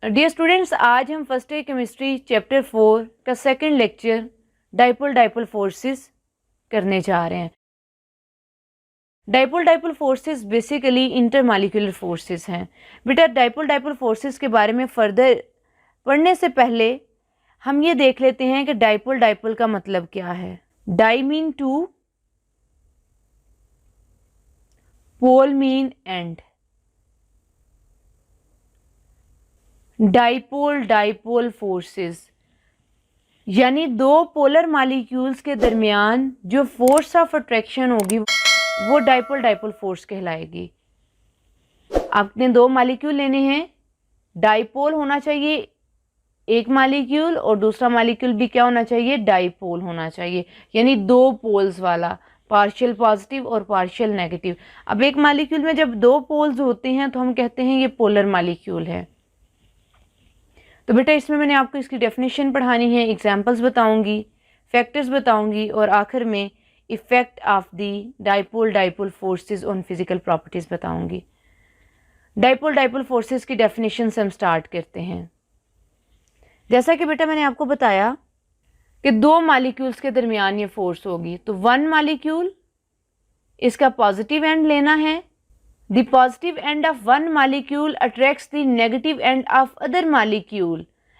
Dear students, आज हम first year chemistry chapter 4 का second lecture dipole dipole forces करने जा रहे हैं। Dipole dipole forces basically intermolecular forces हैं। बेटा, डाइपोल डाइपोल फोर्सेस के बारे में फर्दर पढ़ने से पहले हम ये देख लेते हैं कि डाइपोल डाइपोल का मतलब क्या है। Di mean two, pole mean end. Dipole dipole forces यानी दो पोलर मॉलिक्यूल्स के दरमियान जो फोर्स ऑफ अट्रैक्शन होगी वो डाइपोल डाइपोल फोर्स कहलाएगी। आपने दो मॉलिक्यूल लेने हैं, डाइपोल होना चाहिए एक मॉलिक्यूल और दूसरा मॉलिक्यूल भी क्या होना चाहिए, डाइपोल होना चाहिए, यानी दो पोल्स वाला, पार्शियल पॉजिटिव और पार्शियल नेगेटिव। अब एक मॉलिक्यूल में जब दो पोल्स होते हैं तो हम कहते हैं ये पोलर मॉलिक्यूल है। तो बेटा, इसमें मैंने आपको इसकी डेफिनेशन पढ़ानी है, एग्जांपल्स बताऊंगी, फैक्टर्स बताऊंगी और आखिर में effect of the dipole dipole forces on physical properties बताऊंगी। डाइपोल डाइपोल फोर्सेस की डेफिनेशन से हम स्टार्ट करते हैं। जैसा कि बेटा मैंने आपको बताया कि दो मॉलिक्यूल्स के दरमियान ये फोर्स होगी, तो वन मॉलिक्यूल, इसका पॉजिटिव एंड लेना है। The positive end of one molecule attracts the negative end of other molecule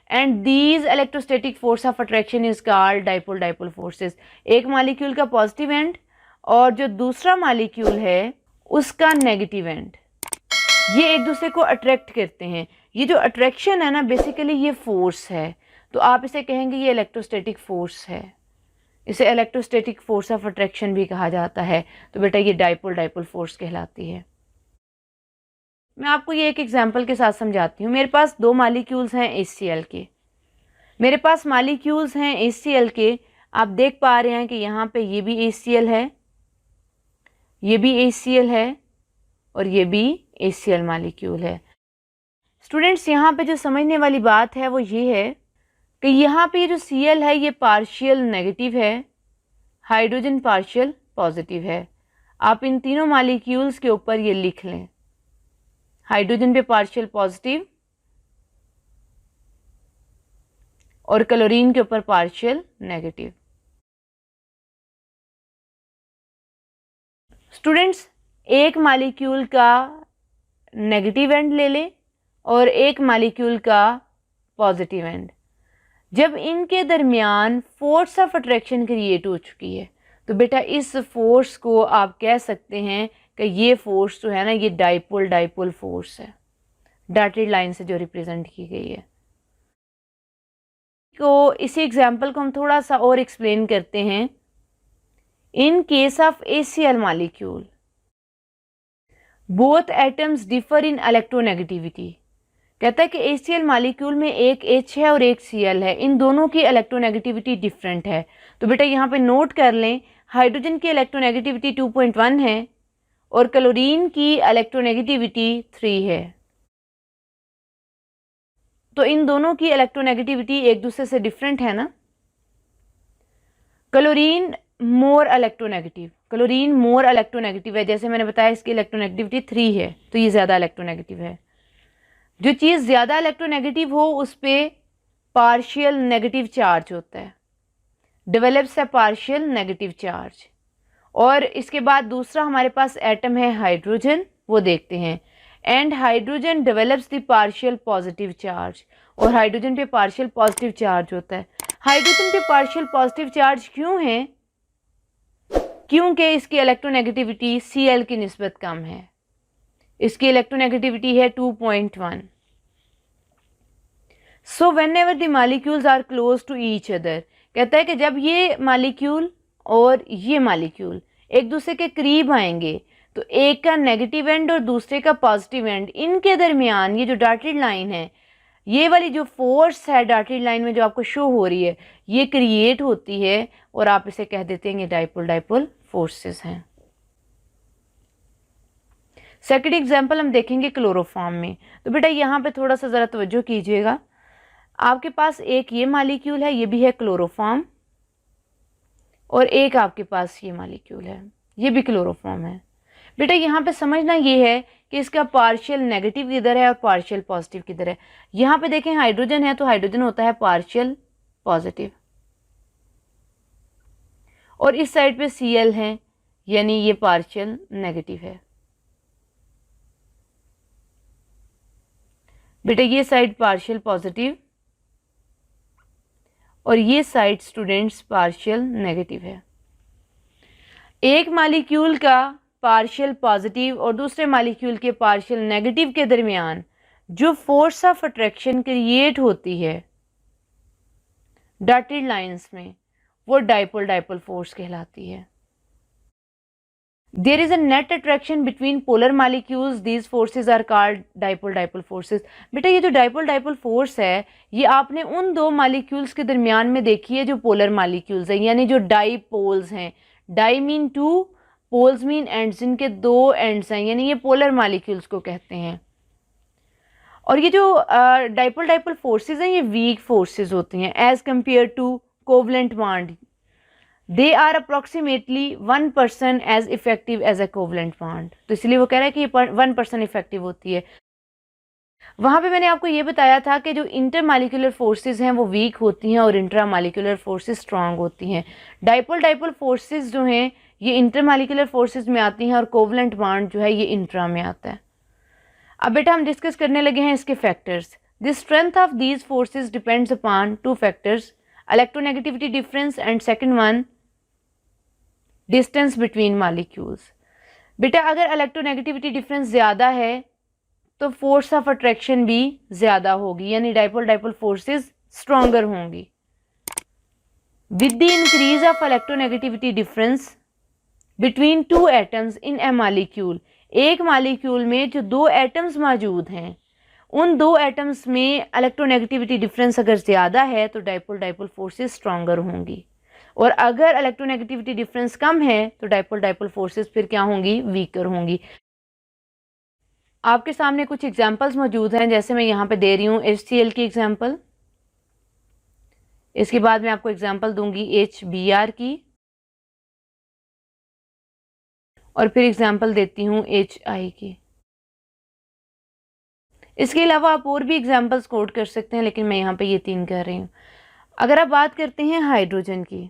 and these electrostatic force of attraction is called dipole dipole forces। एक मॉलिक्यूल का पॉजिटिव एंड और जो दूसरा molecule है उसका नेगेटिव एंड, ये एक दूसरे को अट्रैक्ट करते हैं। ये जो अट्रैक्शन है ना, बेसिकली ये फोर्स है, तो आप इसे कहेंगे ये इलेक्ट्रोस्टैटिक फोर्स है। इसे इलेक्ट्रोस्टैटिक फोर्स ऑफ अट्रैक्शन भी कहा जाता है। तो बेटा ये डाइपोल डाइपोल फोर्स कहलाती है। मैं आपको ये एक एग्जांपल के साथ समझाती हूँ। मेरे पास दो मॉलिक्यूल्स हैं HCl के। मेरे पास मॉलिक्यूल्स हैं HCl के, आप देख पा रहे हैं कि यहाँ पे ये भी HCl है, ये भी HCl है और ये भी HCl मॉलिक्यूल है। स्टूडेंट्स, यहाँ पे जो समझने वाली बात है वो ये है कि यहाँ पे ये जो Cl है ये पार्शियल नेगेटिव है, हाइड्रोजन पार्शियल पॉजिटिव है। आप इन तीनों मॉलिक्यूल्स के ऊपर ये लिख लें, हाइड्रोजन पे पार्शियल पॉजिटिव और क्लोरीन के ऊपर पार्शियल नेगेटिव। स्टूडेंट्स, एक मॉलिक्यूल का नेगेटिव एंड ले लें और एक मॉलिक्यूल का पॉजिटिव एंड। जब इनके दरमियान फोर्स ऑफ अट्रैक्शन क्रिएट हो चुकी है तो बेटा इस फोर्स को आप कह सकते हैं कि ये फोर्स जो है ना, ये डाइपोल डाइपोल फोर्स है, डॉटेड लाइन से जो रिप्रेजेंट की गई है। तो इसी एग्जांपल को हम थोड़ा सा और एक्सप्लेन करते हैं। In case of HCl molecule both atoms differ in electronegativity. कहता है कि HCl मॉलिक्यूल में एक H है और एक Cl है, इन दोनों की इलेक्ट्रोनेगेटिविटी डिफरेंट है। तो बेटा यहाँ पे नोट कर लें, हाइड्रोजन की इलेक्ट्रोनेगेटिविटी 2.1 है और क्लोरीन की इलेक्ट्रोनेगेटिविटी 3 है। तो इन दोनों की इलेक्ट्रोनेगेटिविटी एक दूसरे से डिफरेंट है ना। Chlorine more electronegative, chlorine more electronegative है, जैसे मैंने बताया इसकी इलेक्ट्रोनेगेटिविटी 3 है, तो ये ज़्यादा इलेक्ट्रोनेगेटिव है। जो चीज़ ज़्यादा इलेक्ट्रोनेगेटिव हो उस पर पार्शियल नेगेटिव चार्ज होता है, डेवलप्स है पार्शियल नेगेटिव चार्ज। और इसके बाद दूसरा हमारे पास एटम है हाइड्रोजन, वो देखते हैं। And hydrogen develops the partial positive charge, और हाइड्रोजन पे पार्शियल पॉजिटिव चार्ज होता है। हाइड्रोजन पे पार्शियल पॉजिटिव चार्ज क्यों है? क्योंकि इसकी इलेक्ट्रोनेगेटिविटी Cl की निस्बत कम है, इसकी इलेक्ट्रोनेगेटिविटी है 2.1। So whenever the molecules are close to each other, कहता है कि जब ये मॉलिक्यूल और ये मॉलिक्यूल एक दूसरे के करीब आएंगे तो एक का नेगेटिव एंड और दूसरे का पॉजिटिव एंड, इनके दरमियान ये जो डॉटेड लाइन है, ये वाली जो फोर्स है डॉटेड लाइन में जो आपको शो हो रही है, ये क्रिएट होती है और आप इसे कह देते हैं ये डाइपोल डाइपोल फोर्सेस हैं। सेकंड एग्जांपल हम देखेंगे क्लोरोफॉर्म में। तो बेटा यहाँ पे थोड़ा सा ज़रा तवज्जो कीजिएगा। आपके पास एक ये मॉलिक्यूल है, ये भी है क्लोरोफॉर्म, और एक आपके पास ये मॉलिक्यूल है, ये भी क्लोरोफॉर्म है। बेटा यहाँ पे समझना ये है कि इसका पार्शियल नेगेटिव किधर है और पार्शियल पॉजिटिव किधर है। यहाँ पे देखें हाइड्रोजन है तो हाइड्रोजन होता है पार्शियल पॉजिटिव, और इस साइड पे Cl है यानी ये पार्शियल नेगेटिव है। बेटा ये साइड पार्शियल पॉजिटिव और ये साइड स्टूडेंट्स पार्शियल नेगेटिव है। एक मॉलिक्यूल का पार्शियल पॉजिटिव और दूसरे मॉलिक्यूल के पार्शियल नेगेटिव के दरमियान जो फोर्स ऑफ अट्रैक्शन क्रिएट होती है डॉटेड लाइंस में, वो डाइपोल डाइपोल फोर्स कहलाती है। There is a net attraction between polar molecules. These forces are called dipole dipole forces. बेटा ये जो dipole dipole force है ये आपने उन दो molecules के दरमियान में देखी है जो polar molecules हैं, यानी जो dipoles हैं। Di mean two, poles mean ends, जिनके दो ends हैं, यानी ये polar molecules को कहते हैं। और ये जो dipole dipole forces हैं ये weak forces होती हैं as compared to covalent bond. They are approximately 1% as effective as a covalent bond. तो इसलिए वो कह रहा है कि ये 1% इफेक्टिव होती है। वहाँ पे मैंने आपको ये बताया था कि जो इंटरमॉलिक्यूलर फोर्सेस हैं वो वीक होती हैं और इंट्रामॉलिक्यूलर फोर्सेस स्ट्रांग होती हैं। डाइपोल डाइपोल फोर्सेस जो हैं ये इंटरमॉलिक्यूलर फोर्सेस में आती हैं और कोवलेंट बॉन्ड जो है ये इंट्रा में आता है। अब बेटा हम डिस्कस करने लगे हैं इसके factors. The strength of these forces depends upon two factors, electronegativity difference and second one distance between molecules. बेटा अगर इलेक्ट्रोनेगेटिविटी डिफरेंस ज़्यादा है तो फोर्स ऑफ अट्रैक्शन भी ज़्यादा होगी, यानी डाइपोल डाइपोल फोर्सेस स्ट्रॉन्गर होंगी। With the increase of electronegativity difference between two atoms in A molecule, एक मॉलिक्यूल में जो दो एटम्स मौजूद हैं उन दो एटम्स में इलेक्ट्रोनेगेटिविटी डिफरेंस अगर ज़्यादा है तो डाइपोल डाइपोल फोर्सेस स्ट्रॉन्गर होंगी, और अगर इलेक्ट्रोनेगेटिविटी डिफरेंस कम है तो डाइपोल डाइपोल फोर्सेस फिर क्या होंगी, वीकर होंगी। आपके सामने कुछ एग्जांपल्स मौजूद हैं, जैसे मैं यहाँ पे दे रही हूँ HCl की एग्जांपल, इसके बाद मैं आपको एग्जांपल दूंगी HBr की, और फिर एग्जांपल देती हूँ HI की। इसके अलावा आप और भी एग्जांपल्स कोट कर सकते हैं, लेकिन मैं यहाँ पे ये 3 कर रही हूँ। अगर आप बात करते हैं हाइड्रोजन की,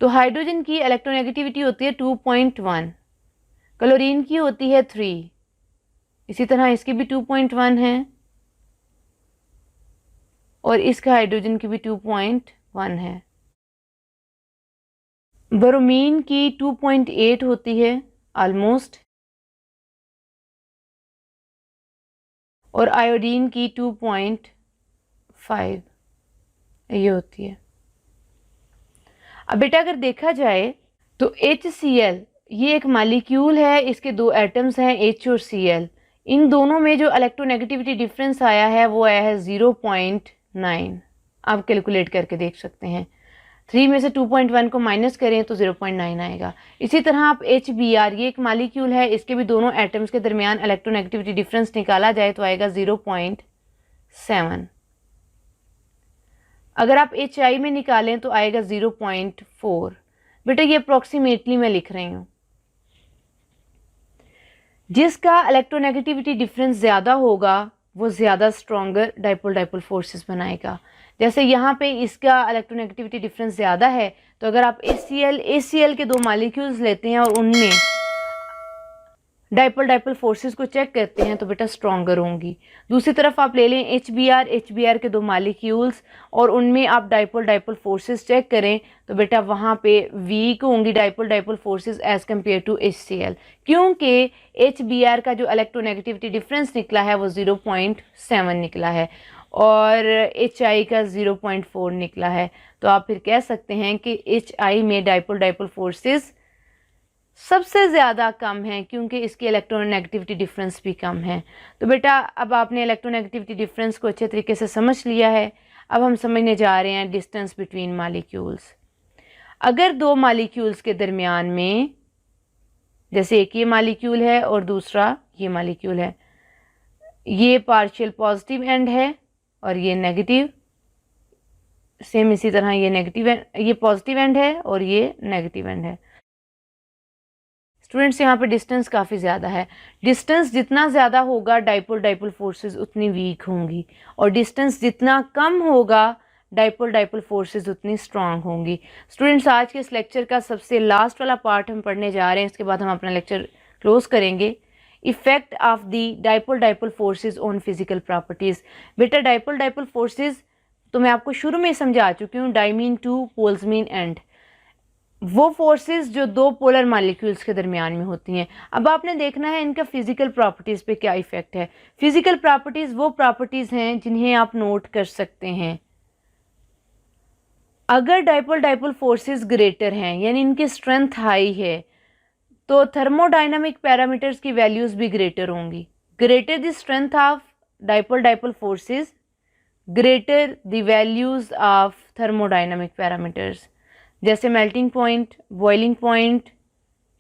तो हाइड्रोजन की इलेक्ट्रोनेगेटिविटी होती है 2.1, क्लोरीन की होती है 3, इसी तरह इसकी भी 2.1 है और इसका हाइड्रोजन की भी 2.1 है। ब्रोमीन की 2.8 होती है ऑलमोस्ट, और आयोडीन की 2.5 ये होती है। अब बेटा अगर देखा जाए तो HCl ये एक मॉलिक्यूल है, इसके दो एटम्स हैं H और Cl, इन दोनों में जो इलेक्ट्रोनेगेटिविटी डिफरेंस आया है वो आया है 0.9। आप कैलकुलेट करके देख सकते हैं, 3 में से 2.1 को माइनस करें तो 0.9 आएगा। इसी तरह आप HBr ये एक मॉलिक्यूल है, इसके भी दोनों एटम्स के दरमियान इलेक्ट्रोनेगेटिविटी डिफरेंस निकाला जाए तो आएगा 0.7। अगर आप HI में निकालें तो आएगा 0.4। बेटा ये अप्रॉक्सीमेटली मैं लिख रही हूँ। जिसका इलेक्ट्रोनेगेटिविटी डिफरेंस ज़्यादा होगा वो ज़्यादा स्ट्रॉन्गर डाइपोल डाइपोल फोर्सेस बनाएगा। जैसे यहाँ पे इसका इलेक्ट्रोनेगेटिविटी डिफरेंस ज़्यादा है, तो अगर आप ACl के दो मॉलिक्यूल्स लेते हैं और उनमें डाइपोल डाइपोल फोर्सेस को चेक करते हैं तो बेटा स्ट्रॉन्गर होंगी। दूसरी तरफ आप ले लें HBr के दो मॉलिक्यूल्स और उनमें आप डाइपोल डाइपोल फोर्सेस चेक करें तो बेटा वहाँ पे वीक होंगी dipole dipole forces as compare to HCl, क्योंकि HBr का जो इलेक्ट्रोनेगेटिविटी डिफरेंस निकला है वो 0.7 निकला है और HI का 0.4 निकला है। तो आप फिर कह सकते हैं कि HI में डाइपोल डाइपोल फोर्सेस सबसे ज़्यादा कम है क्योंकि इसकी इलेक्ट्रोनेगेटिविटी डिफरेंस भी कम है। तो बेटा अब आपने इलेक्ट्रोनेगेटिविटी डिफरेंस को अच्छे तरीके से समझ लिया है। अब हम समझने जा रहे हैं डिस्टेंस बिटवीन मॉलिक्यूल्स। अगर दो मॉलिक्यूल्स के दरमियान में, जैसे एक ये मॉलिक्यूल है और दूसरा ये मॉलिक्यूल है, ये पार्शियल पॉजिटिव एंड है और ये नेगेटिव, सेम इसी तरह ये नेगेटिव, ये पॉजिटिव एंड है और ये नेगेटिव एंड है। स्टूडेंट्स यहाँ पे डिस्टेंस काफ़ी ज़्यादा है। डिस्टेंस जितना ज़्यादा होगा डाइपोल डाइपोल फोर्सेस उतनी वीक होंगी, और डिस्टेंस जितना कम होगा डाइपोल डाइपोल फोर्सेस उतनी स्ट्रांग होंगी। स्टूडेंट्स, आज के इस लेक्चर का सबसे लास्ट वाला पार्ट हम पढ़ने जा रहे हैं, इसके बाद हम अपना लेक्चर क्लोज करेंगे। Effect of the dipole dipole forces on physical properties. बेटा डाइपोल डाइपोल फोर्सेस तो मैं आपको शुरू में समझा चुकी हूँ, di mean two, pole mean end. वो फोर्सेस जो दो पोलर मॉलिक्यूल्स के दरमियान में होती हैं। अब आपने देखना है इनका फिजिकल प्रॉपर्टीज़ पे क्या इफेक्ट है। फिजिकल प्रॉपर्टीज़ वो प्रॉपर्टीज़ हैं जिन्हें आप नोट कर सकते हैं। अगर डाइपोल डाइपोल फोर्सेस ग्रेटर हैं, यानी इनकी स्ट्रेंथ हाई है, तो थर्मोडाइनमिक पैरामीटर्स की वैल्यूज़ भी ग्रेटर होंगी। Greater the strength of dipole dipole forces, greater the values of thermodynamic parameters, जैसे melting point, boiling point,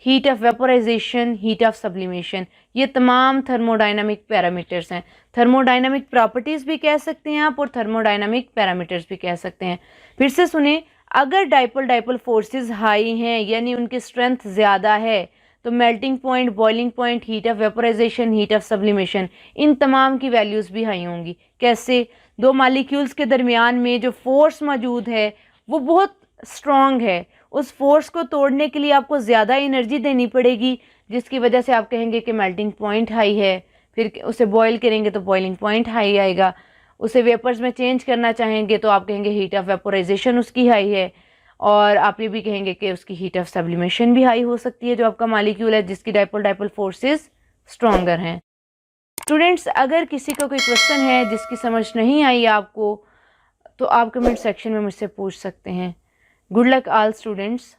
heat of vaporisation, heat of sublimation. ये तमाम थर्मोडाइनमिक पैरामीटर्स हैं। Thermodynamic properties भी कह सकते हैं आप, और थर्मोडाइनमिक पैरामीटर्स भी कह सकते हैं। फिर से सुने, अगर डाइपोल डाइपोल फोर्सेस हाई हैं, यानी उनकी स्ट्रेंथ ज़्यादा है, तो melting point, boiling point, heat of vaporisation, heat of sublimation, इन तमाम की वैल्यूज़ भी हाई होंगी। कैसे? दो मॉलिक्यूल्स के दरमियान में जो फोर्स मौजूद है वो बहुत स्ट्रॉन्ग है। उस फोर्स को तोड़ने के लिए आपको ज़्यादा एनर्जी देनी पड़ेगी, जिसकी वजह से आप कहेंगे कि मेल्टिंग पॉइंट हाई है। फिर उसे बॉयल करेंगे तो बॉइलिंग पॉइंट हाई आएगा। उसे वेपर्स में चेंज करना चाहेंगे तो आप कहेंगे हीट ऑफ वेपोराइजेशन उसकी हाई है। और आप ये भी कहेंगे कि उसकी हीट ऑफ सब्लिमेशन भी हाई हो सकती है, जो आपका मॉलिक्यूल है जिसकी डाइपोल डाइपोल फोर्सेस स्ट्रॉन्गर हैं। स्टूडेंट्स, अगर किसी को कोई क्वेश्चन है जिसकी समझ नहीं आई आपको, तो आप कमेंट सेक्शन में मुझसे पूछ सकते हैं। Good luck all students.